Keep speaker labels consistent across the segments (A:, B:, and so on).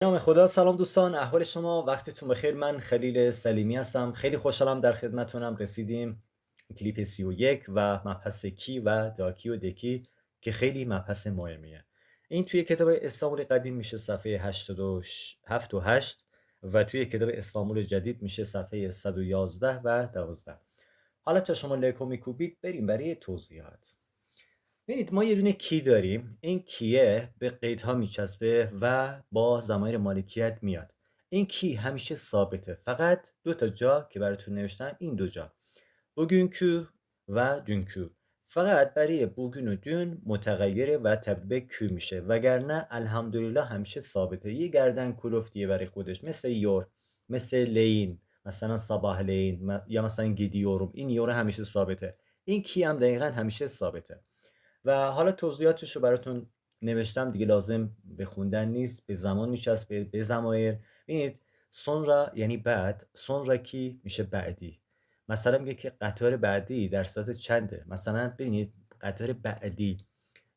A: نام خدا. سلام دوستان، احوال شما؟ وقتتون بخیر. من خلیل سلیمی هستم. خیلی خوشحالم در خدمتتونم. رسیدیم کلیپ 31 و مبحث کی و داکی و دکی که خیلی مبحث مهمیه. این توی کتاب استانبول قدیم میشه صفحه 87 و 8 و توی کتاب استانبول جدید میشه صفحه 111 و 12. حالا تا شما لایکو میکوبید بریم برای توضیحات. ببینید ما یه دونه کی داریم. این کیه به قیدها میچسبه و با ضمایر مالکیت میاد. این کی همیشه ثابته، فقط دو تا جا که براتون نوشتم، این دو جا bugünkü و dünkü فقط برای bugün و dün متغیره و تبدیل به کی میشه، وگرنه الحمدلله همیشه ثابته. یه گردن کلفتیه برای خودش، مثل یور، مثل لین، مثلا صباح لین یا مثلا گیدیورم. این یور همیشه ثابته، این کی هم دقیقا همیشه ثابته. و حالا توضیحاتش رو براتون نوشتم دیگه، لازم به خوندن نیست، به زمان میچسبه، به ضمایر. ببینید sonra یعنی بعد، sonraki میشه بعدی. مثلا میگه که قطار بعدی در ساعت چنده. مثلا ببینید قطار بعدی،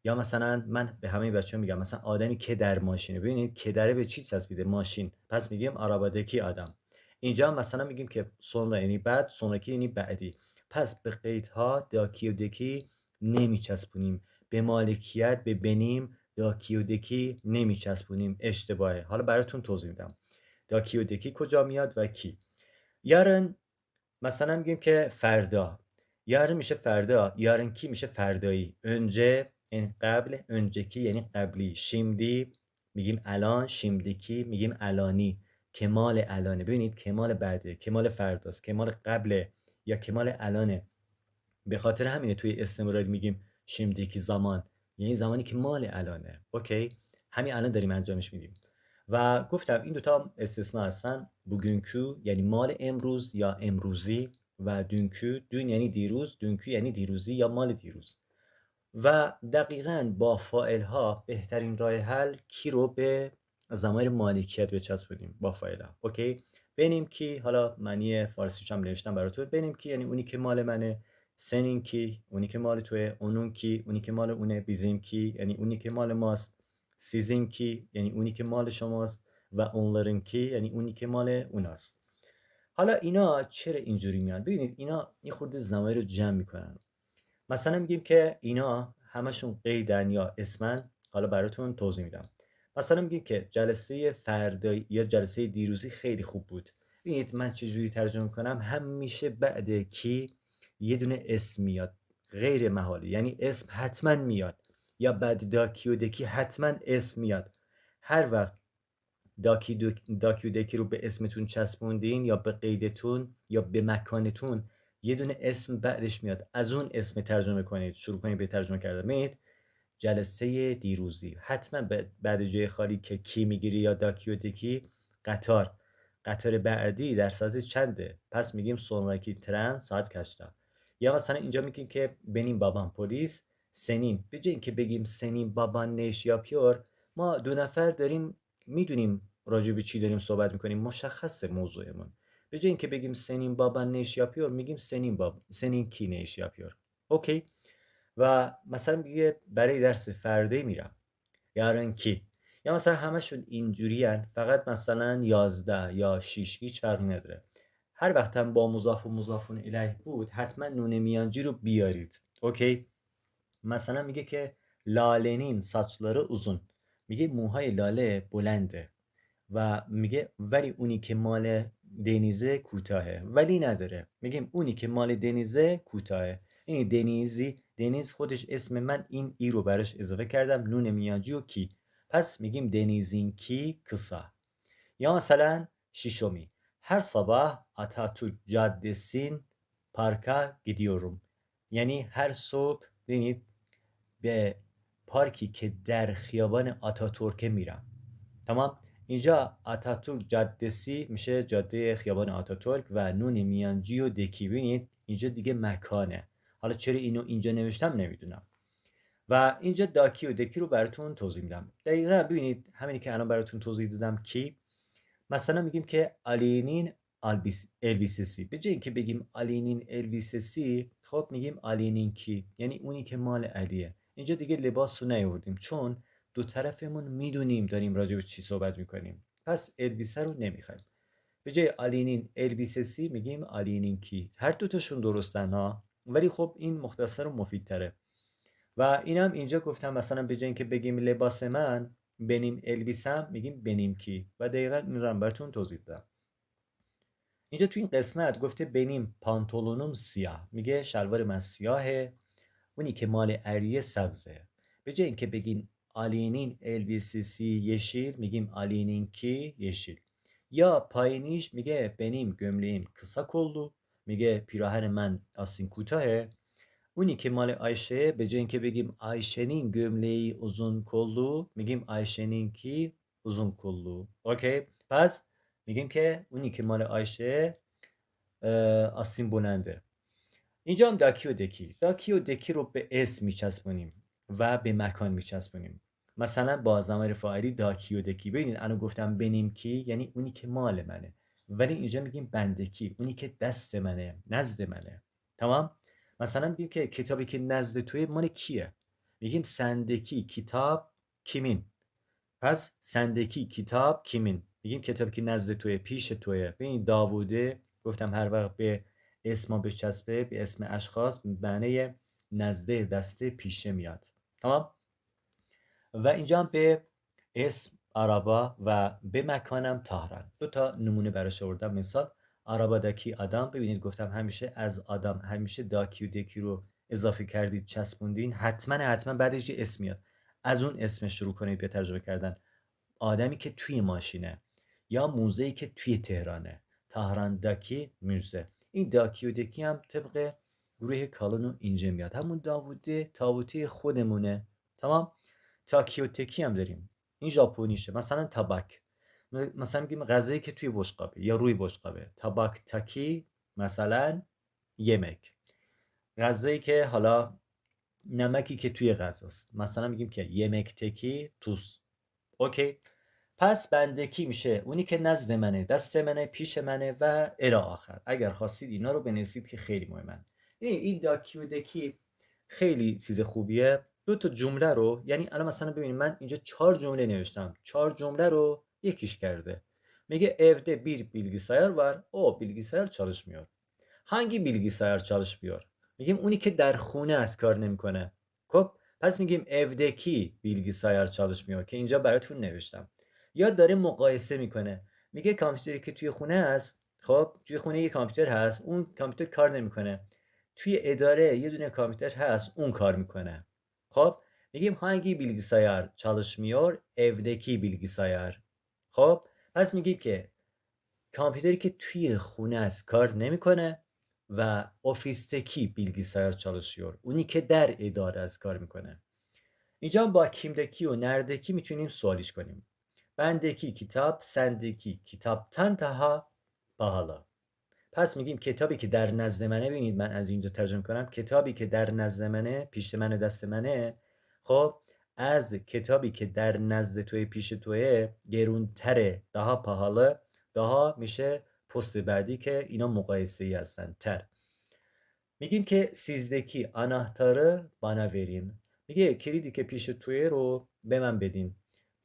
A: یا مثلا من به همه بچه‌ها میگم مثلا آدمی که در ماشینه. ببینید که داره به چی چسبیده؟ ماشین. پس میگیم arabadaki آدم. اینجا هم مثلا میگیم که sonra یعنی بعد، sonraki یعنی بعدی. پس به قیدها داکی و دکی نمیچسبونیم، به مالکیت، به بنیم، داکی و دکی نمیچسبونیم، اشتباهه. حالا براتون توضیح میدم داکی و دکی کجا میاد و کی. یارن مثلا میگیم که فردا، یارن میشه فردا، یارن کی میشه فردایی. önce یعنی قبل، önceki یعنی قبلی. شیمدی میگیم الان، شیمدیکی میگیم الانی. کمال الانه. ببینید کمال بعده، کمال فرداست، کمال قبله یا کمال الانه. به خاطر همینه توی استمراری میگیم şimdiki زمان، یعنی زمانی که مال الانه. اوکی، همین الان داریم انجامش میدیم. و گفتم این دوتا استثناء هستن. bugünkü یعنی مال امروز یا امروزی، و dünkü، dün یعنی دیروز، dünkü یعنی دیروزی یا مال دیروز. و دقیقاً با فاعل ها بهترین راه حل کی رو به ضمایر مالکیت بچسبونیم با فاعل ها. اوکی، بنیم کی، حالا معنی فارسیش هم نوشتم براتون. بنیم کی یعنی اونی که مال منه، سنین کی اونی که مال توه، اونون کی اونی که مال اونه، بیزیم کی یعنی اونی که مال ماست، سیزین کی یعنی اونی که مال شماست، و اونلرن کی یعنی اونی که مال اوناست. حالا اینا چرا اینجوری میان؟ ببینید اینا یه خورده ضمایر رو جمع میکنن. مثلا میگیم که اینا همشون قیدن یا اسمن. حالا براتون توضیح میدم. مثلا میگیم که جلسه فردایی یا جلسه دیروزی خیلی خوب بود. ببینید من چجوری ترجمه کنم. همیشه بعد کی یه دونه اسم میاد، غیر محاله، یعنی اسم حتما میاد. یا بعد داکی و دکی حتما اسم میاد. هر وقت داکی و دکی رو به اسمتون چسبوندین یا به قیدتون یا به مکانتون، یه دونه اسم بعدش میاد، از اون اسم ترجمه کنید، شروع کنید به ترجمه کردن. ببینید جلسه دیروزی حتما بعد جای خالی که کی میگیری یا داکی و دکی، قطار بعدی در ساعت چنده، پس میگیم sonraki tren saat kaçta. یا مثلا اینجا میگیم که benim babam polis سنین. به جای اینکه بگیم سنین بابان نش یا پیور، ما دو نفر داریم میدونیم راجع به چی داریم صحبت میکنیم، مشخصه موضوعمون. به جای اینکه بگیم سنین بابان نش یا پیور، میگیم سنین کی نش یا پیور. اوکی. و مثلا میگه برای درس فردا میرم، یارن کی. یا مثلا همشون اینجوری هن، فقط مثلا 11 یا 6 هیچ فرقی نداره. هر وقت هم با مضاف و مضافون الیه بود حتما نون میانجی رو بیارید. اوکی. مثلا میگه که لالنین saçları uzun، میگه موهای لاله بلنده. و میگه ولی اونی که مال دنیزه کوتاهه. ولی نداره، میگیم اونی که مال دنیزه کوتاهه. این دنیز خودش اسم من، این ای رو براش اضافه کردم، نون میانجی و کی. پس میگیم denizin کی kısa. یا مثلا شیشمی، her sabah Atatürk Caddesi'nin parka gidiyorum. یعنی هر صبح ببینید به پارکی که در خیابان آتاتورک میرم. تمام. اینجا آتاتورک جادسی میشه جاده خیابان آتاتورک و نون میانجی و دکی. ببینید اینجا دیگه مکانه. حالا چرا اینو اینجا نوشتم نمیدونم. و اینجا داکی و دکی رو براتون توضیح میدم. دقیقا ببینید همینی که الان براتون توضیح دادم کی. مثلا میگیم که آلینین البیسسی. به جای اینکه بگیم آلینین البیسسی، خب میگیم آلینین کی یعنی اونی که مال علیه. اینجا دیگه لباس رو نیاوردیم چون دو طرفمون میدونیم داریم راجع به چی صحبت میکنیم. پس البیسه رو نمیخوایم. به جای آلینین البیسسی میگیم آلینین کی. هر دوتاشون درستن ها، ولی خب این مختصر و مفیدتره. و اینم اینجا گفتم مثلا به جای اینکه بگیم لباس من بنیم البیسم میگیم بنیم کی، و دقیقا این رو براتون توضیح دادم. اینجا تو این قسمت گفته بنیم پانتولونم سیاه، میگه شلوار من سیاهه، اونی که مال اریه سبزه. به جای اینکه بگین آلینین البیسسی yeşil میگیم آلینین کی yeşil. یا پایینیش میگه benim gömleğim kısa kollu، میگه پیراهن من آستین کوتاهه. اونی که مال آیشه به جای اینکه بگیم آیشنین gömleği uzun kollu میگیم آیشنین کی uzun kollu. اوکی، پس میگیم که اونی که مال آیشه آستین بلنده. اینجا هم داکی و دکی. داکی و دکی رو به اسم میچسبونیم و به مکان میچسبونیم. مثلا با ضمیر فاعلی داکی و دکی. ببینید الان گفتم بنیم کی یعنی اونی که مال منه، ولی اینجا میگیم بندکی، اونی که دست منه، نزد منه. تمام؟ مثلا میگیم که کتابی که نزد توی مال کیه، میگیم سندکی کتاب کیمین. پس سندکی کتاب کیمین، میگیم کتابی که نزد توی، پیش توی. ببین داووده گفتم هر وقت به اسم بچسبه به اسم اشخاص معنی نزده، دسته، پیشه میاد. تمام؟ و اینجا هم به اسم عربا و به مکانم تهران. دو تا نمونه براش آوردم. مثال عربادکی آدم، ببینید گفتم همیشه از آدم همیشه داکی و دکی رو اضافه کردید چسبوندین، حتما بعدش یه اسم میاد، از اون اسم شروع کنید به ترجمه کردن. آدمی که توی ماشینه، یا موزه‌ای که توی تهرانه، تهرانداکی موزه. این داکی و دکی هم طبق گروه کالونو اینجا میاد، همون داووده تاووتی خودمونه. تمام؟ تاکی و تکی هم داریم، این ژاپنیشه. مثلا تاباک، مثلا میگیم غذایی که توی بشقابه یا روی بشقابه، تاباک تاکی. مثلا یمک، غذایی که حالا نمکی که توی غذاست، مثلا میگیم که یمک تکی توس. اوکی، پس بندکی میشه اونی که نزد منه، دست منه، پیش منه و الی آخر. اگر خواستید اینا رو بنویسید که خیلی مهمن. این داکی و دکی خیلی چیز خوبیه. دو ta cümle رو، یعنی الان مثلا ببینید من اینجا 4 cümle نوشتم، 4 cümle رو یکیش کرده. میگه evde bir bilgisayar var، o bilgisayar çalışmıyor. hangi bilgisayar çalışmıyor؟ میگیم اونی که در خونه است کار نمیکنه. خب پس میگیم evdeki bilgisayar çalışmıyor که اینجا براتون نوشتم. یا داره مقایسه میکنه، میگه کامپیوتری که توی خونه است، خب توی خونه یه کامپیوتر هست، اون کامپیوتر کار نمیکنه. توی اداره یه دونه کامپیوتر هست، اون کار میکنه. خب میگیم hangi bilgisayar çalışmıyor evdeki bilgisayar. خب پس میگیم که کامپیوتری که توی خونه است کار نمیکنه و ofisteki bilgisayar çalışıyor، اونی که در اداره است کار میکنه. اینجا با kimdeki و neredeki میتونیم سوالیش کنیم. bendeki kitap sendeki kitaptan daha pahalı. پس میگیم کتابی که در نزد منه، ببینید من از اینجا ترجمه کنم، کتابی که در نزد منه، پیش منه، دست منه، خب از کتابی که در نزد توی، پیش توی گرونتره. daha pahalı، daha میشه پست بعدی که اینا مقایسه ای هستن، تر. میگیم که sizdeki anahtarı bana verin، میگه کلیدی که پیش توی رو به من بدین.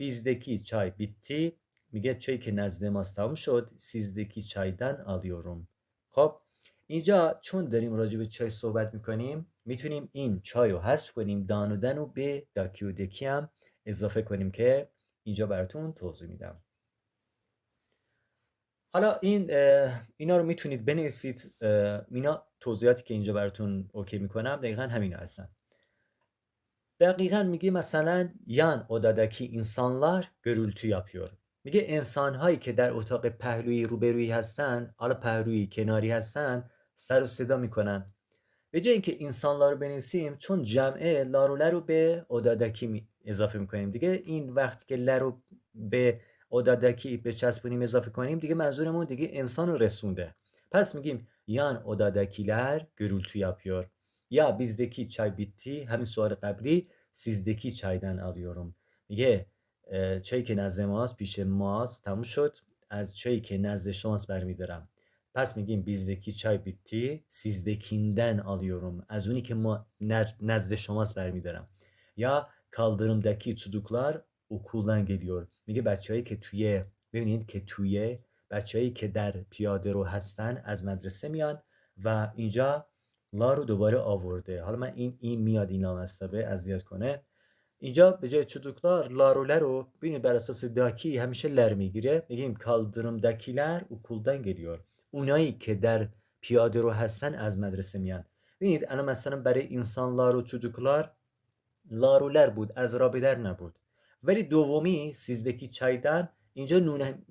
A: bizdeki çay bitti، میگه چایی که نزد ماست تموم شد، sizdeki çaydan alıyorum. خب اینجا چون داریم راجع به چای صحبت میکنیم، میتونیم این چای رو حذف کنیم، دان و به داکی و دکی هم اضافه کنیم که اینجا براتون توضیح میدم. حالا اینا رو میتونید بنویسید. اینا توضیحاتی که اینجا براتون اوکی میکنم دقیقا همینا هستن. دقیقا میگه مثلا yan odadaki insanlar gürültü yapıyor. میگه انسانهایی که در اتاق پهلوی روبرویی هستن، حالا پهلوی کناری هستن، سر و صدا میکنن. به جای اینکه انسانلا رو بنویسیم، چون جمعه لارو لرو به odadaki اضافه میکنیم دیگه. این وقت که لرو به odadaki بچسبونیم اضافه کنیم دیگه منظورمون دیگه انسان رو رسونده. پس میگیم yan odadakiler gürültü yapıyor. یا bizdeki çay bitti، همین سوال قبلی، sizdeki çaydan alıyorum. میگه چایی که نزد ماست، پیش ماست، تموم شد، از چایی که نزد شماست برمیدارم. پس میگیم bizdeki çay bitti، sizdekinden alıyorum، از اونی که ما نزد شماست برمیدارم. یا kaldırımdaki çocuklar okuldan geliyor، میگه بچه‌هایی که توی ببینید که توی بچه‌ای که در پیاده رو هستن از مدرسه میان و اینجا لا رو دوباره آورده. حالا من این میاد این لامصبه اذیت کنه. اینجا به جای çocuklar lar و ler رو ببینید بر اساس داکی همیشه لر میگیره. میگیم kaldırımdakiler okuldan geliyor. اونایی که در پیاده رو هستن از مدرسه میان. ببینید الان مثلا برای insanlar و çocuklar lar و ler بود، از رابدر نبود. ولی دومی sizdeki çaydan اینجا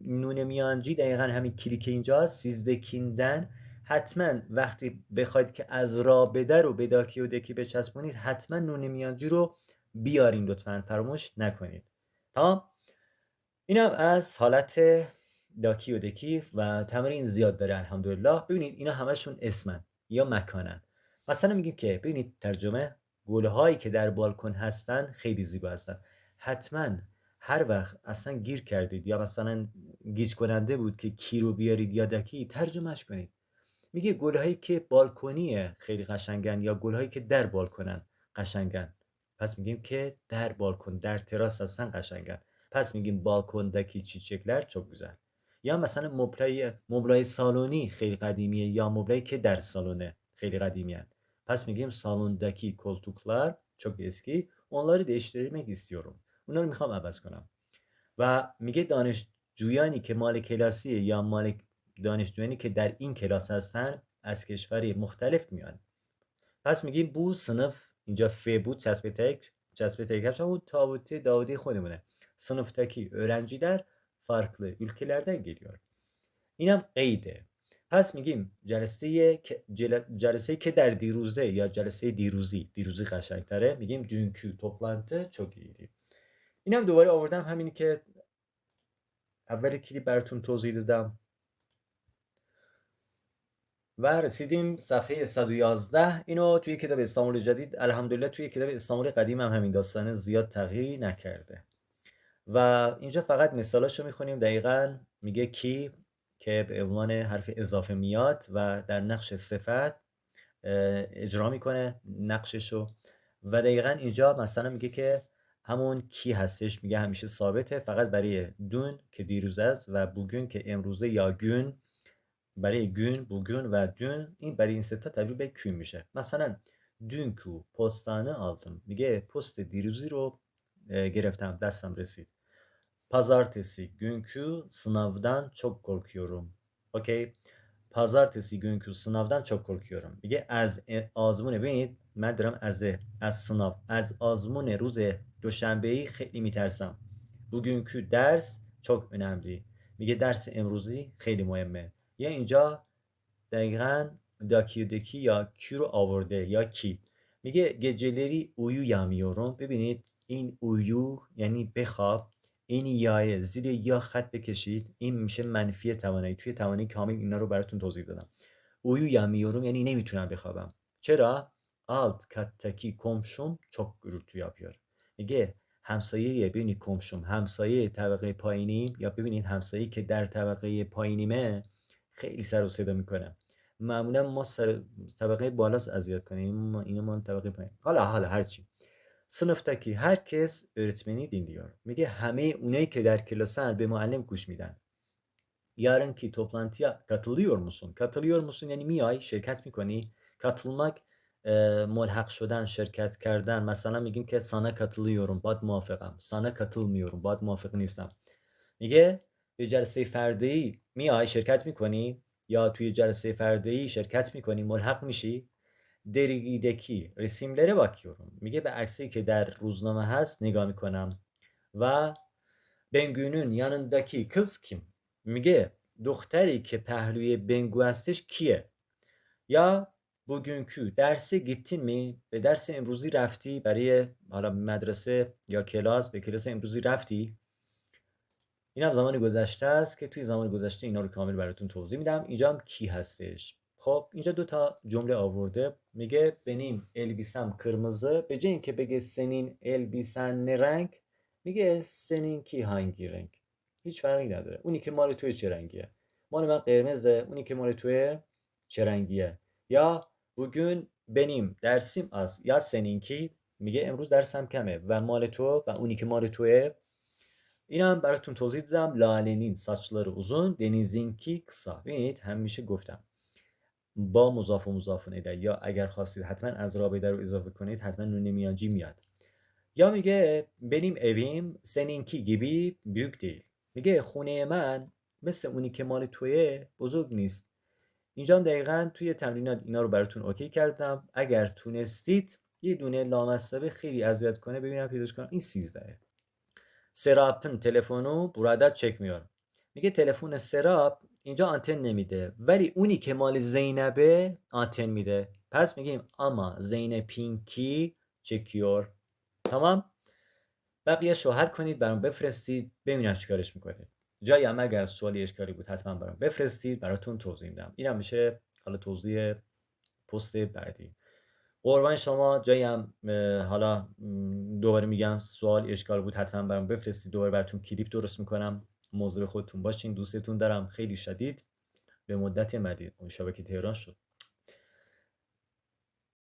A: نون میانجی دقیقا همین کلیک اینجا سیزدکیندن. حتما وقتی بخواید که از رابده رو به داکی و دکی بچسبونید حتما نون میانجی رو بیارین، لطفا فراموش نکنید. تمام. اینم از حالت داکی و دکی و تمرین زیاد داره الحمدلله. ببینید اینا همشون اسمن یا مکانن. مثلا میگیم که ببینید ترجمه گلهایی که در بالکن هستن خیلی زیبا هستن. حتما هر وقت اصلا گیر کردید یا مثلا گیج کننده بود که کی رو بیارید یا دکی، ترجمهش کنید. میگه گلهایی که بالکنیه خیلی قشنگن یا گلهایی که در بالکنن قشنگن. پس میگیم که در بالکن در تراس هستن قشنگن. پس میگیم balkondaki çiçekler çok güzel. یا مثلا مبلای سالونی خیلی قدیمیه یا مبلایی که در سالونه خیلی قدیمیه. پس میگیم salondaki koltuklar çok eski. Onları değiştirmek istiyorum. اونا رو میخوام عوض کنم. و میگه دانشجویانی که مال کلاسیه یا مال دانشجویانی که در این کلاس هستن از کشوری مختلف میان. پس میگیم bu sınıf اینجا ف بود çesbe tek bu tabuti davudi خودمونه. Sınıftaki öğrenciler farklı ülkelerden geliyor. اینم قیده. پس میگیم جلسه که در دیروزه یا جلسه دیروزی قشنگتره. میگیم dünkü toplantı çok iyiydi. اینم دوباره آوردم همینی که اول کلیپ براتون توضیح دادم و رسیدیم صفحه 111. اینو توی کتاب استانبول جدید الحمدلله توی کتاب استانبول قدیم هم همین داستانه زیاد تغییری نکرده و اینجا فقط مثالاشو میخونیم. دقیقاً میگه کی که به عنوان حرف اضافه میاد و در نقش صفت اجرا میکنه نقششو و دقیقاً اینجا مثلا میگه که همون کی هستش، میگه همیشه ثابته فقط برای دون که دیروز است و بوگون که امروزه یا گون برای گون بوگون و دون این برای این سه تا تبدیل به کون میشه. مثلا dünkü postane aldım میگه پست دیروزی رو گرفتم دستم رسید. Pazartesi günkü sınavdan çok korkuyorum. اوکی. Pazartesi günkü sınavdan çok korkuyorum. میگه از آزمون ببینید من دارم از sınav از آزمون روز دوشنبه‌ای خیلی میترسم. Bugünkü ders çok önemli. میگه درس امروزی خیلی مهمه. یا اینجا دقیقاً داکی و دکی یا کی رو آورده یا کی. میگه geceleri uyuyamıyorum. ببینید این اویو یعنی بخواب. این یای زیر یا خط بکشید، این میشه منفی توانایی. توی توانایی کامل اینا رو براتون توضیح دادم. uyuyamıyorum یعنی نمیتونم بخوابم. چرا؟ alt kattaki komşum çok gürültü yapıyor. میگه همسایه ببینید komşum همسایه طبقه پایینی یا ببینید همسایه که در طبقه پایینیمه خیلی سر و صدا میکنه. معمولا ما سر طبقه بالاست اذیت کنیم، اینو ما طبقه پایین. حالا هرچی. Sınıftaki herkes öğretmeni dinliyor. میگه همه اونایی که در کلاسن به معلم گوش میدن. Yarınki toplantıya katılıyor musun? Katılıyor musun یعنی میای شرکت میکنی. katılmak ملحق شدن، شرکت کردن. مثلا میگیم که sana katılıyorum باید موافقم، sana katılmıyorum باید موافق نیستم. میگه به جلسه فردی میای شرکت میکنی یا توی جلسه فردی شرکت میکنی ملحق میشی. dergideki resimlere bakıyorum. میگه به عکسی که در روزنامه هست نگاه میکنم. و بنگو'nun yanındaki kız kim؟ میگه دختری که پهلوی بنگو هستش کیه؟ یا bugünkü derse gittin mi؟ به درس امروزی رفتی؟ برای حالا مدرسه یا کلاس به کلاس امروزی رفتی؟ این هم زمان گذشته است که توی زمان گذشته اینا رو کامل براتون توضیح میدم. اینجا هم کی هستش. خب اینجا دو تا جمله آورده. میگه benim elbisem kırmızı. به جای اینکه بگه senin elbisen ne renk میگه seninki hangi renk. هیچ فرقی نداره. اونی که مال توی چه رنگیه؟ مال من قرمزه، اونی که مال توی چه رنگیه؟ یا bugün benim dersim az یا seninki میگه امروز درسم کمه و مال تو و اونی که مال توه اینم براتون توضیح دادم. lalinin saçları uzun, denizinki kısa. ببینید همیشه گفتم با مضاف و مضاف الیه، یا اگر خواستید حتما از رابطه رو اضافه کنید حتما نون میانجی میاد. یا میگه benim evim seninki gibi büyük değil. میگه خونه من مثل اونی که مال توی بزرگ نیست. اینجا هم دقیقا توی تمرینات اینا رو براتون اوکی کردم. اگر تونستید یه دونه لامصبه خیلی اذیت کنه ببینم پیداش کنم. این 13. Serap'ın telefonu burada çekmiyor. میگه تلفن سراب اینجا آنتن نمیده، ولی اونی که مال زینبه آنتن میده. پس میگیم اما زینپینکی چکیور. تمام. بقیه شوهر کنید برام بفرستید ببینم چیکارش میکنید. جایی هم اگر سوالی اشکالی بود حتما برام بفرستید براتون توضیح میدم. اینم میشه حالا توضیح پست بعدی. قربان شما. جایی هم حالا دوباره میگم سوال اشکال بود حتما برام بفرستید، دوباره براتون کلیپ درست میکنم. مواظب خودتون باشین. دوستتون دارم خیلی شدید. به مدت مدید. اون شبکه تهران شد.